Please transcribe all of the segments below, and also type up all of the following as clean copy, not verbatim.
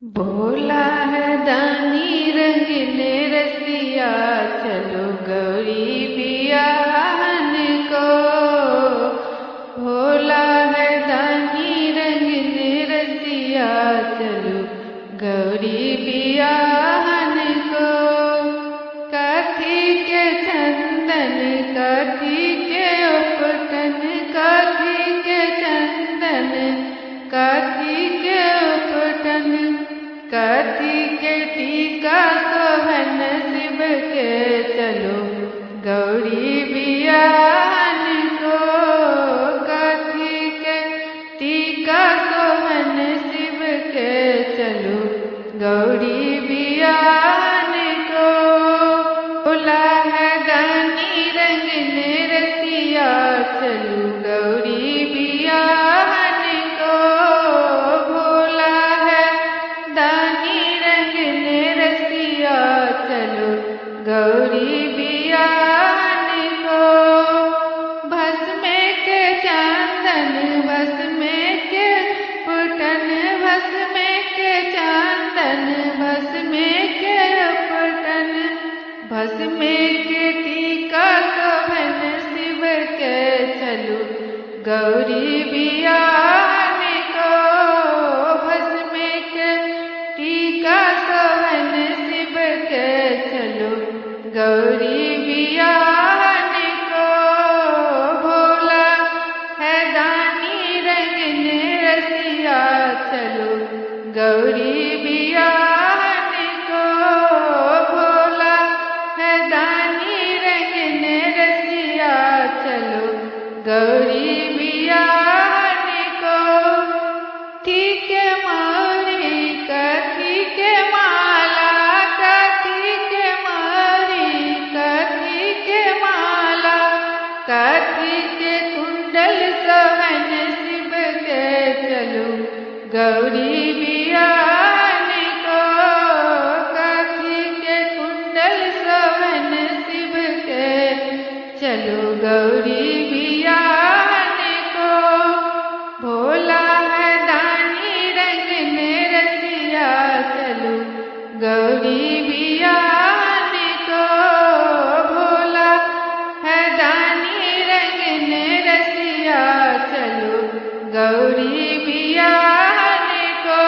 भोला है दानी रंगीले रसिया, चलो गौरी बियाहन को। भोला है दानी रंगीले रसिया, चलो गौरी बियाहन को। काठी के चंदन काठी के उपटन, काठी के चंदन काठी के उपटन, काठी के टीका सोहन शिव के, चलो गौरी बियाहन को। काठी के टीका सोहन शिव के, चलो गौरी बियाहन को। भोला है दानी रंगीले रसिया, चलो गौरी बियाहन को। भोला है दानी रंगीले रसिया, चलो गौरी बियाहन को। भस्म के चंदन भस्म के पुटन, भस्म के चंदन भस्म के पुटन, भस्म के टीका सोहन शिव के, चलो गौरी बियाहन को। भस्म के टीका सोहन शिव के, चलो गौरी बियाहन को। भोला है दानी रंगीले रसिया, चलो गौरी बियाहन को। भोला है दानी रंगीले रसिया, चलो गौरी बियाहन को। ठीक मारी काठी के माला, काठी के मारी काठी के माला, काठी के कुंडल सोहन शिव के, चलो गौरी बियाहन को। काठी के कुंडल सोहन शिव के, चलो गौरी बियाहन को। भोला है दानी रंगीले रसिया, चलो गौरी बियाहन को। भोला है दानी रंगीले रसिया, चलो गौरी बियाहन को।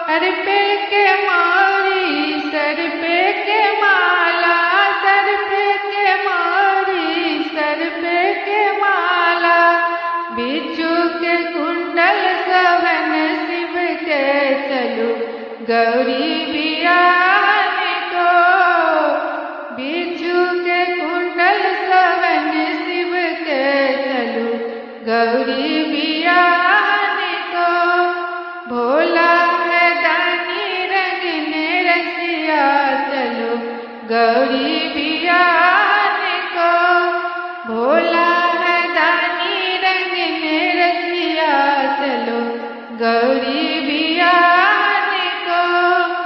सर पे के मारी सर पे के माला, सर पे के मारी सर पे के माला, बिच्छू के कुंडल सोहन शिव के, चलो गौरी बियाहन को। बिच्छू के कुंडल सोहन शिव के, चलो गौरी बियाहन को। भोला है दानी रंगीले रसिया, चलो गौरी बियाहन को। भोला है दानी रंगीले रसिया, चलो गौरी